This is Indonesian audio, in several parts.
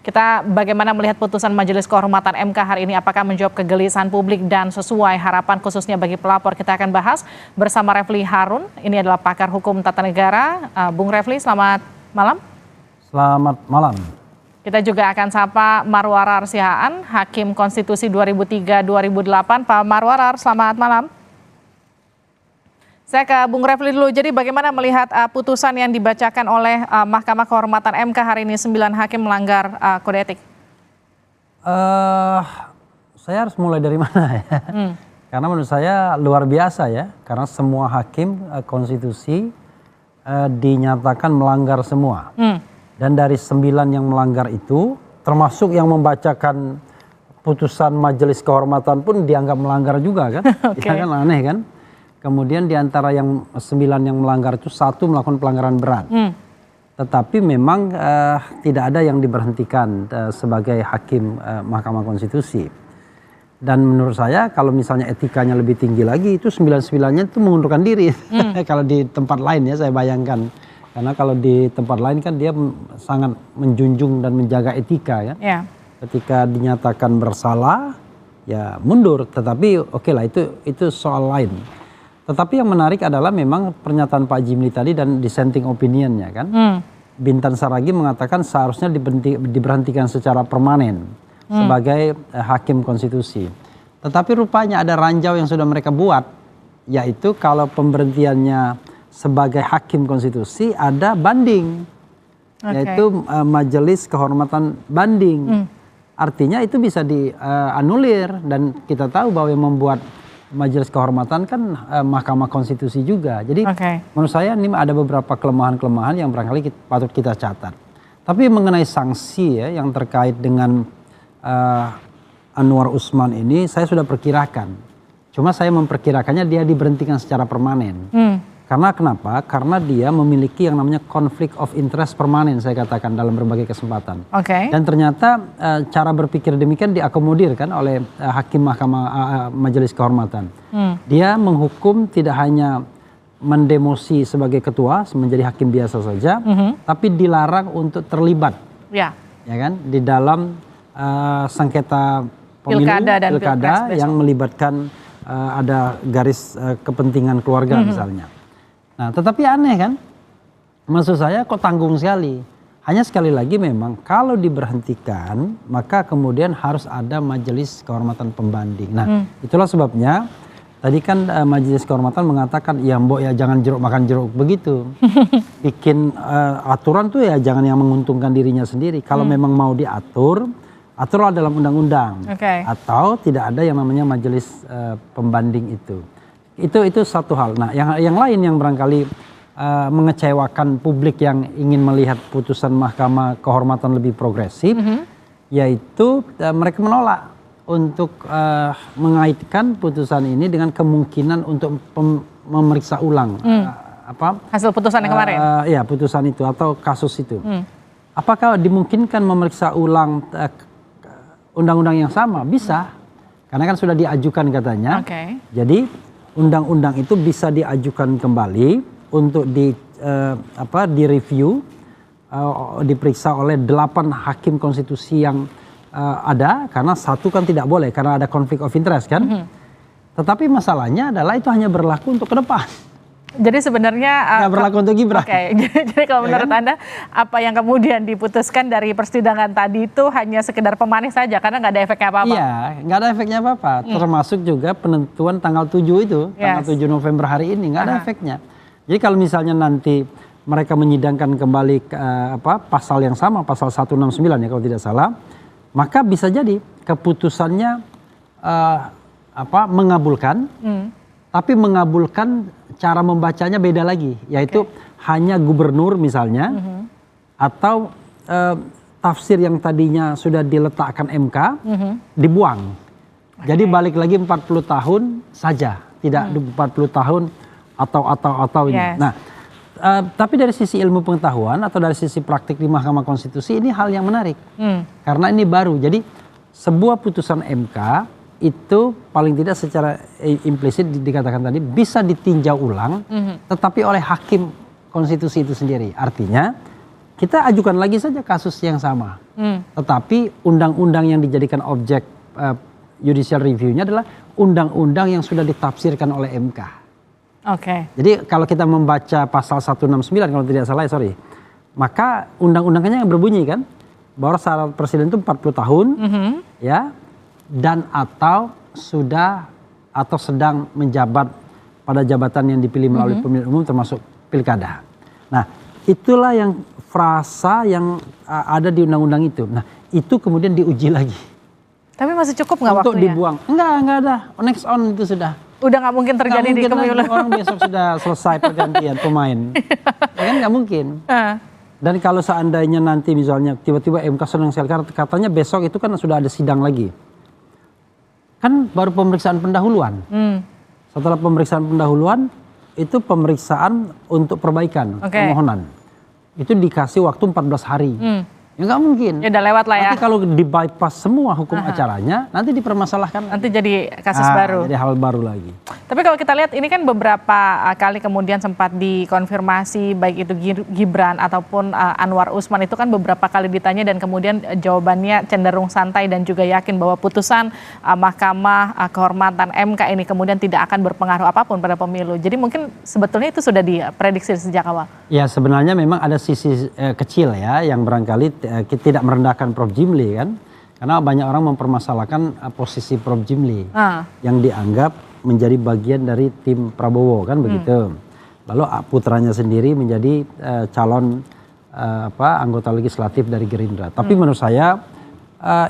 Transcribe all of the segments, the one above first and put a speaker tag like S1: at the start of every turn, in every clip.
S1: Kita bagaimana melihat putusan Majelis Kehormatan MK hari ini, apakah menjawab kegelisahan publik dan sesuai harapan khususnya bagi pelapor? Kita akan bahas bersama Refli Harun, ini adalah pakar hukum tata negara. Bung Refli, selamat malam.
S2: Selamat malam.
S1: Kita juga akan sapa Marwarar Sihaan, Hakim Konstitusi 2003-2008. Pak Marwarar, selamat malam. Saya ke Bung Refli dulu, jadi bagaimana melihat putusan yang dibacakan oleh Mahkamah Kehormatan MK hari ini, 9 hakim melanggar kode etik?
S2: Saya harus mulai dari mana ya? Karena menurut saya luar biasa ya, karena semua hakim konstitusi dinyatakan melanggar semua. Dan dari 9 yang melanggar itu, termasuk yang membacakan putusan Majelis Kehormatan pun dianggap melanggar juga kan? Ya kan, aneh kan? Kemudian di antara yang 9 yang melanggar itu 1 melakukan pelanggaran berat. Tetapi memang tidak ada yang diberhentikan sebagai hakim Mahkamah Konstitusi. Dan menurut saya kalau misalnya etikanya lebih tinggi lagi itu 9-9-nya itu mengundurkan diri. Kalau di tempat lain ya saya bayangkan. Karena kalau di tempat lain kan dia sangat menjunjung dan menjaga etika ya. Ketika dinyatakan bersalah ya mundur. Tetapi oke lah itu soal lain. Tetapi yang menarik adalah memang pernyataan Pak Jimli tadi dan dissenting opinionnya kan. Bintan Saragi mengatakan seharusnya diberhentikan secara permanen sebagai hakim konstitusi. Tetapi rupanya ada ranjau yang sudah mereka buat, yaitu kalau pemberhentiannya sebagai hakim konstitusi ada banding, yaitu Majelis Kehormatan Banding. Artinya itu bisa dianulir dan kita tahu bahwa yang membuat Majelis Kehormatan kan Mahkamah Konstitusi juga. Jadi menurut saya ini ada beberapa kelemahan-kelemahan yang barangkali patut kita catat. Tapi mengenai sanksi ya yang terkait dengan Anwar Usman ini saya sudah perkirakan. Cuma saya memperkirakannya dia diberhentikan secara permanen. Karena kenapa? Karena dia memiliki yang namanya conflict of interest permanen saya katakan dalam berbagai kesempatan. Dan ternyata cara berpikir demikian diakomodir kan oleh hakim Mahkamah Majelis Kehormatan. Dia menghukum tidak hanya mendemosi sebagai ketua menjadi hakim biasa saja, tapi dilarang untuk terlibat, ya kan, di dalam sengketa pemilu pilkada yang melibatkan ada garis kepentingan keluarga misalnya. Nah, tetapi aneh kan, maksud saya kok tanggung sekali. Hanya sekali lagi memang kalau diberhentikan maka kemudian harus ada Majelis Kehormatan Pembanding. Nah, itulah sebabnya tadi kan Majelis Kehormatan mengatakan ya mbok ya jangan jeruk makan jeruk begitu. Bikin aturan tuh ya jangan yang menguntungkan dirinya sendiri. Kalau memang mau diatur, aturlah dalam undang-undang. Atau tidak ada yang namanya Majelis Pembanding itu. Itu satu hal. Nah, yang lain yang barangkali mengecewakan publik yang ingin melihat putusan Mahkamah Kehormatan lebih progresif, yaitu mereka menolak untuk mengaitkan putusan ini dengan kemungkinan untuk memeriksa ulang
S1: hasil putusan yang kemarin.
S2: Ya, putusan itu atau kasus itu. Apakah dimungkinkan memeriksa ulang undang-undang yang sama? Bisa, karena kan sudah diajukan katanya. Jadi undang-undang itu bisa diajukan kembali untuk direview, diperiksa oleh 8 hakim konstitusi yang ada, karena 1 kan tidak boleh karena ada konflik of interest kan. Tetapi masalahnya adalah itu hanya berlaku untuk ke depan.
S1: Jadi sebenarnya
S2: nggak berlaku untuk Gibran.
S1: Jadi kalau menurut Anda apa yang kemudian diputuskan dari persidangan tadi itu hanya sekedar pemanis saja karena nggak ada efeknya apa-apa?
S2: Iya, nggak ada efeknya apa-apa. Termasuk juga penentuan tanggal 7 itu, tanggal 7 November hari ini nggak ada efeknya. Jadi kalau misalnya nanti mereka menyidangkan kembali pasal yang sama, pasal 169 ya kalau tidak salah, maka bisa jadi keputusannya mengabulkan. Tapi mengabulkan cara membacanya beda lagi, yaitu hanya gubernur misalnya, atau tafsir yang tadinya sudah diletakkan MK dibuang. Jadi balik lagi 40 tahun saja, tidak 40 tahun atau ini. Nah, tapi dari sisi ilmu pengetahuan atau dari sisi praktik di Mahkamah Konstitusi ini hal yang menarik, karena ini baru. Jadi sebuah putusan MK itu paling tidak secara implisit dikatakan tadi bisa ditinjau ulang, tetapi oleh hakim konstitusi itu sendiri. Artinya kita ajukan lagi saja kasus yang sama. Tetapi undang-undang yang dijadikan objek judicial review-nya adalah undang-undang yang sudah ditafsirkan oleh MK.
S1: Oke.
S2: Jadi kalau kita membaca pasal 169 kalau tidak salah, maka undang-undangnya yang berbunyi kan bahwa syarat presiden itu 40 tahun, ya, dan atau sudah atau sedang menjabat pada jabatan yang dipilih melalui pemilihan umum termasuk pilkada. Nah, itulah yang frasa yang ada di undang-undang itu. Nah, itu kemudian diuji lagi.
S1: Tapi masih cukup nggak
S2: untuk
S1: waktunya?
S2: Dibuang? Enggak ada. Next on itu sudah.
S1: Udah nggak mungkin terjadi di pemilu.
S2: Orang besok sudah selesai pergantian pemain. Ya kan nggak mungkin. Dan kalau seandainya nanti misalnya tiba-tiba MK senang sekali katanya besok itu kan sudah ada sidang lagi. Kan baru pemeriksaan pendahuluan. Setelah pemeriksaan pendahuluan itu pemeriksaan untuk perbaikan permohonan. Itu dikasih waktu 14 hari. Ya nggak mungkin.
S1: Ya udah lewat lah ya.
S2: Nanti kalau di bypass semua hukum acaranya, nanti dipermasalahkan.
S1: Nanti jadi kasus baru.
S2: Jadi hal baru lagi.
S1: Tapi kalau kita lihat ini kan beberapa kali kemudian sempat dikonfirmasi baik itu Gibran ataupun Anwar Usman itu kan beberapa kali ditanya dan kemudian jawabannya cenderung santai dan juga yakin bahwa putusan Mahkamah Kehormatan MK ini kemudian tidak akan berpengaruh apapun pada pemilu. Jadi mungkin sebetulnya itu sudah diprediksi sejak awal. Ya
S2: sebenarnya memang ada sisi kecil ya yang barangkali tidak merendahkan Prof. Jimli kan. Karena banyak orang mempermasalahkan posisi Prof. Jimli yang dianggap menjadi bagian dari tim Prabowo kan begitu. Lalu putranya sendiri menjadi calon anggota legislatif dari Gerindra. Tapi menurut saya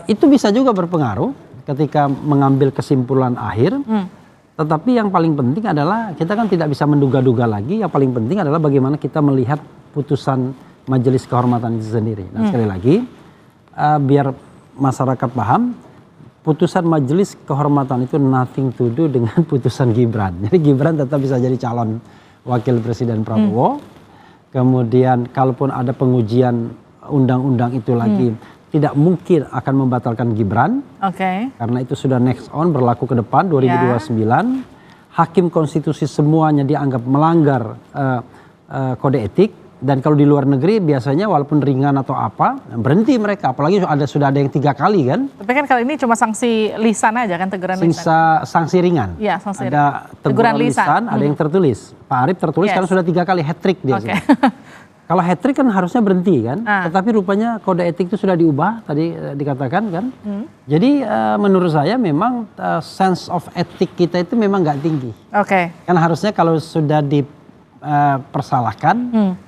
S2: itu bisa juga berpengaruh ketika mengambil kesimpulan akhir. Tetapi yang paling penting adalah kita kan tidak bisa menduga-duga lagi. Yang paling penting adalah bagaimana kita melihat putusan Majelis Kehormatan itu sendiri. Nah sekali lagi biar masyarakat paham, putusan Majelis Kehormatan itu nothing to do dengan putusan Gibran. Jadi Gibran tetap bisa jadi calon wakil presiden Prabowo. Kemudian kalaupun ada pengujian undang-undang itu lagi, tidak mungkin akan membatalkan Gibran. Karena itu sudah next on berlaku ke depan 2029. Hakim konstitusi semuanya dianggap melanggar kode etik. Dan kalau di luar negeri biasanya walaupun ringan atau apa berhenti mereka, apalagi sudah ada yang 3 kali kan.
S1: Tapi kan kali ini cuma sanksi lisan aja kan, teguran lisan.
S2: Sanksi ringan.
S1: Iya, sanksi
S2: ada teguran lisan, ada yang tertulis. Pak Arief tertulis karena sudah 3 kali hat-trick dia. Kalau hat-trick kan harusnya berhenti kan, tetapi rupanya kode etik itu sudah diubah tadi dikatakan kan. Jadi menurut saya memang sense of etik kita itu memang nggak tinggi. Kan harusnya kalau sudah persalahkan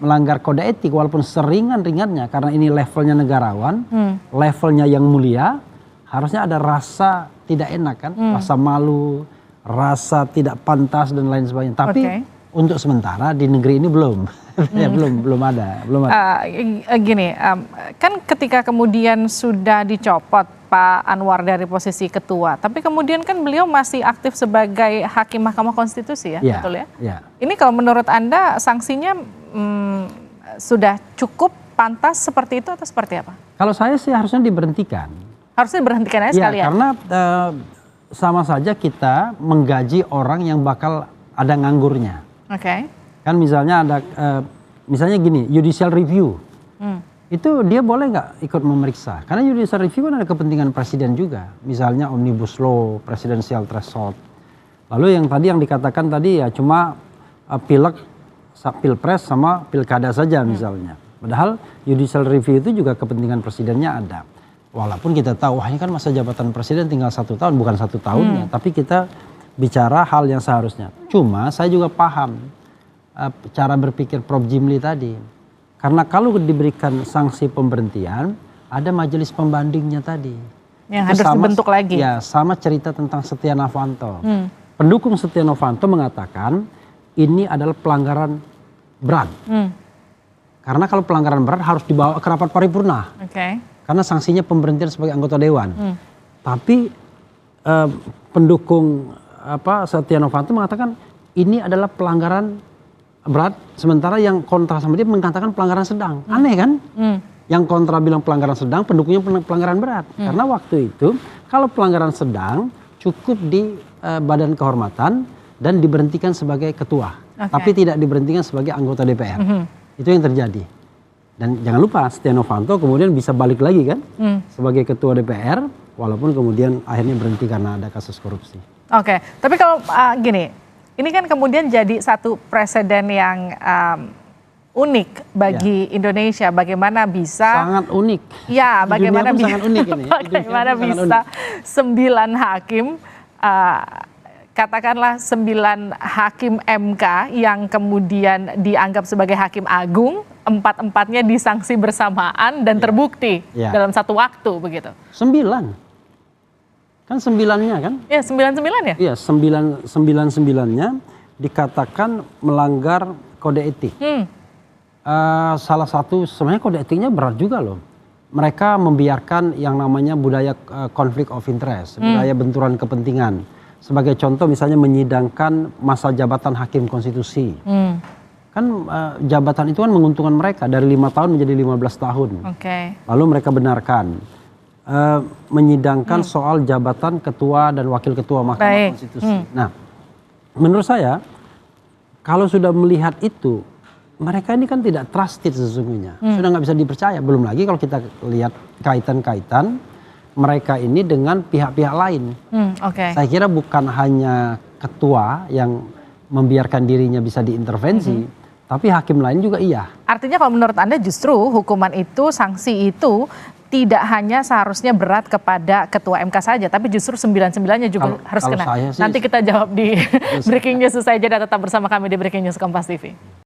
S2: melanggar kode etik walaupun seringan-ringannya karena ini levelnya negarawan, levelnya yang mulia, harusnya ada rasa tidak enak kan, rasa malu, rasa tidak pantas dan lain sebagainya. Tapi untuk sementara di negeri ini belum ada.
S1: Gini, kan ketika kemudian sudah dicopot Pak Anwar dari posisi ketua, tapi kemudian kan beliau masih aktif sebagai hakim Mahkamah Konstitusi ya, betul ya? Ini kalau menurut Anda sanksinya sudah cukup pantas seperti itu atau seperti apa?
S2: Kalau saya sih harusnya diberhentikan. Harusnya
S1: diberhentikan aja sekalian?
S2: Karena sama saja kita menggaji orang yang bakal ada nganggurnya. Kan misalnya ada, misalnya gini, judicial review. Itu dia boleh nggak ikut memeriksa? Karena judicial review kan ada kepentingan presiden juga. Misalnya omnibus law, presidential threshold. Lalu yang dikatakan tadi ya cuma pilek, pilpres sama pilkada saja misalnya. Padahal judicial review itu juga kepentingan presidennya ada. Walaupun kita tahu ini kan masa jabatan presiden tinggal 1 tahun, bukan 1 tahunnya. Tapi kita bicara hal yang seharusnya. Cuma saya juga paham cara berpikir Prof. Jimli tadi. Karena kalau diberikan sanksi pemberhentian, ada majelis pembandingnya tadi.
S1: Yang harus dibentuk lagi.
S2: Ya, sama cerita tentang Setia Novanto. Pendukung Setia Novanto mengatakan ini adalah pelanggaran berat. Karena kalau pelanggaran berat harus dibawa ke rapat paripurna. Karena sanksinya pemberhentian sebagai anggota dewan. Tapi pendukung Setia Novanto mengatakan ini adalah pelanggaran berat, sementara yang kontra sama dia mengatakan pelanggaran sedang. Aneh kan? Yang kontra bilang pelanggaran sedang, pendukungnya pelanggaran berat. Karena waktu itu kalau pelanggaran sedang cukup di badan kehormatan dan diberhentikan sebagai ketua. Tapi tidak diberhentikan sebagai anggota DPR. Itu yang terjadi. Dan jangan lupa Setia Novanto kemudian bisa balik lagi kan sebagai ketua DPR, walaupun kemudian akhirnya berhenti karena ada kasus korupsi.
S1: Oke, tapi kalau gini, ini kan kemudian jadi satu presiden yang unik bagi Indonesia. Bagaimana bisa?
S2: Sangat unik.
S1: Ya, bagaimana bisa?
S2: Sangat unik ini.
S1: Bagaimana bisa 9 hakim, katakanlah 9 hakim MK yang kemudian dianggap sebagai hakim agung, 4-empatnya disangsi bersamaan dan terbukti dalam satu waktu begitu.
S2: 9. Kan 9-nya kan?
S1: Ya, 9-9 ya?
S2: Iya, 9-9-nya dikatakan melanggar kode etik. Salah satu sebenarnya kode etiknya berat juga loh. Mereka membiarkan yang namanya budaya konflik of interest, budaya benturan kepentingan. Sebagai contoh misalnya menyidangkan masa jabatan hakim konstitusi. Kan jabatan itu kan menguntungkan mereka dari 5 tahun menjadi 15 tahun. Lalu mereka benarkan menyidangkan soal jabatan ketua dan wakil ketua Mahkamah Konstitusi. Nah, menurut saya kalau sudah melihat itu, mereka ini kan tidak trusted sesungguhnya, sudah nggak bisa dipercaya. Belum lagi kalau kita lihat kaitan-kaitan mereka ini dengan pihak-pihak lain. Saya kira bukan hanya ketua yang membiarkan dirinya bisa diintervensi, tapi hakim lain juga iya. Artinya kalau menurut Anda justru hukuman itu, sanksi itu tidak hanya seharusnya berat kepada ketua MK saja, tapi justru 9-9-nya juga harus kena. Nanti kita jawab di Breaking News usai jeda, tetap bersama kami di Breaking News Kompas TV.